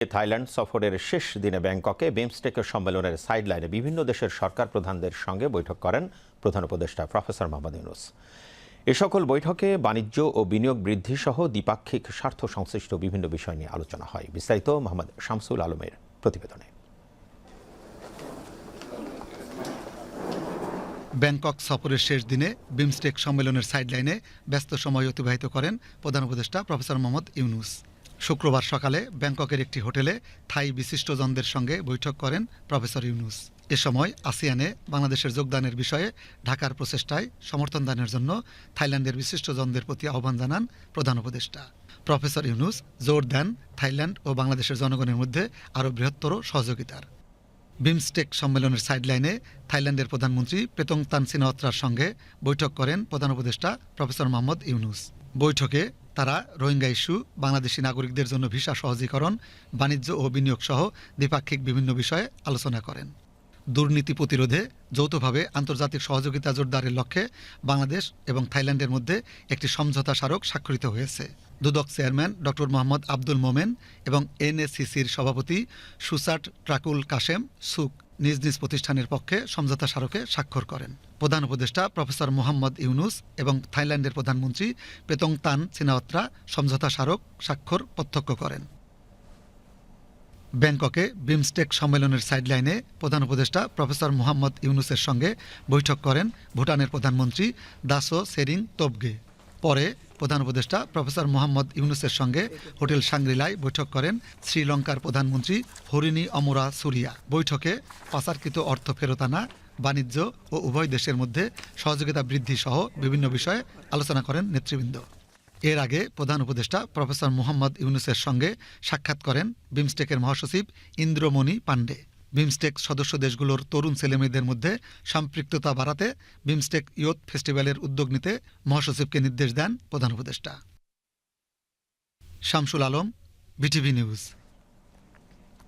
Thailand সফরের শেষ দিনে ব্যাংককে বিমস্টেকের সম্মেলনের সাইডলাইনে বিভিন্ন দেশের সরকার প্রধানদের সঙ্গে বৈঠক করেন প্রধান উপদেষ্টা প্রফেসর মোহাম্মদ ইউনূস। এ সকল বৈঠকে বাণিজ্য ও বিনিয়োগ বৃদ্ধি সহ দ্বিপাক্ষিক স্বার্থ সংশ্লিষ্ট বিভিন্ন বিষয় নিয়ে আলোচনা হয়। বিস্তারিত মোহাম্মদ শামসুল আলমের প্রতিবেদনে। ব্যাংকক সফরের শেষ দিনে বিমস্টেক সম্মেলনের সাইডলাইনে ব্যস্ত সময় অতিবাহিত করেন প্রধান উপদেষ্টা প্রফেসর মোহাম্মদ ইউনূস। শুক্রবার সকালে ব্যাংককের একটি হোটেলে থাই বিশিষ্টজনদের সঙ্গে বৈঠক করেন প্রফেসর ইউনূস। এ সময় আসিয়ানে বাংলাদেশের যোগদানের বিষয়ে ঢাকার প্রচেষ্টায় সমর্থন দানের জন্য থাইল্যান্ডের বিশিষ্টজনদের প্রতি আহ্বান জানান প্রধান উপদেষ্টা। প্রফেসর ইউনূস জোর দেন থাইল্যান্ড ও বাংলাদেশের জনগণের মধ্যে আরও বৃহত্তর সহযোগিতার। বিমস্টেক সম্মেলনের সাইডলাইনে থাইল্যান্ডের প্রধানমন্ত্রী পেতংতান সিনাওয়াত্রার সঙ্গে বৈঠক করেন প্রধান উপদেষ্টা প্রফেসর মোহাম্মদ ইউনূস। বৈঠকে তারা রোহিঙ্গা ইস্যু, বাংলাদেশি নাগরিকদের জন্য ভিসা সহজীকরণ, বাণিজ্য ও বিনিয়োগ সহ দ্বিপাক্ষিক বিভিন্ন বিষয়ে আলোচনা করেন। দুর্নীতি প্রতিরোধে যৌথভাবে আন্তর্জাতিক সহযোগিতা জোরদারের লক্ষ্যে বাংলাদেশ এবং থাইল্যান্ডের মধ্যে একটি সমঝোতা স্মারক স্বাক্ষরিত হয়েছে। দুদক চেয়ারম্যান ডক্টর মোহাম্মদ আব্দুল মোমেন এবং এনএসিসির সভাপতি সুসাট ট্রাকুল কাশেম সুক নিজ নিজ প্রতিষ্ঠানের পক্ষে সমঝোতা স্মারকে স্বাক্ষর করেন। প্রধান উপদেষ্টা প্রফেসর মোহাম্মদ ইউনূস এবং থাইল্যান্ডের প্রধানমন্ত্রী পেতংতান সিনাওয়াত্রা সমঝোতা স্মারক স্বাক্ষর প্রত্যক্ষ করেন। ব্যাংককে বিমস্টেক সম্মেলনের সাইডলাইনে প্রধান উপদেষ্টা প্রফেসর মোহাম্মদ ইউনূসের সঙ্গে বৈঠক করেন ভুটানের প্রধানমন্ত্রী দাসো সেরিং তোবগে। পরে প্রধান উপদেষ্টা প্রফেসর মোহাম্মদ ইউনূসের সঙ্গে হোটেল সাংগ্রিলায় বৈঠক করেন শ্রীলঙ্কার প্রধানমন্ত্রী হরিণী অমরা সুরিয়া। বৈঠকে পাচারকৃত অর্থ ফেরত আনা, বাণিজ্য ও উভয় দেশের মধ্যে সহযোগিতা বৃদ্ধি সহ বিভিন্ন বিষয়ে আলোচনা করেন নেতৃবৃন্দ। এর আগে প্রধান উপদেষ্টা প্রফেসর মোহাম্মদ ইউনূসের সঙ্গে সাক্ষাৎ করেন বিমস্টেকের মহাসচিব ইন্দ্রমণি পাণ্ডে। বিমস্টেক সদস্য দেশগুলোর তরুণ ছেলেমেয়েদের মধ্যে সম্পৃক্ততা বাড়াতে বিমস্টেক ইয়ুথ ফেস্টিভ্যালের উদ্যোগ নিতে মহাসচিবকে নির্দেশ দেন প্রধান উপদেষ্টা। Shamsul Alam, BTV news.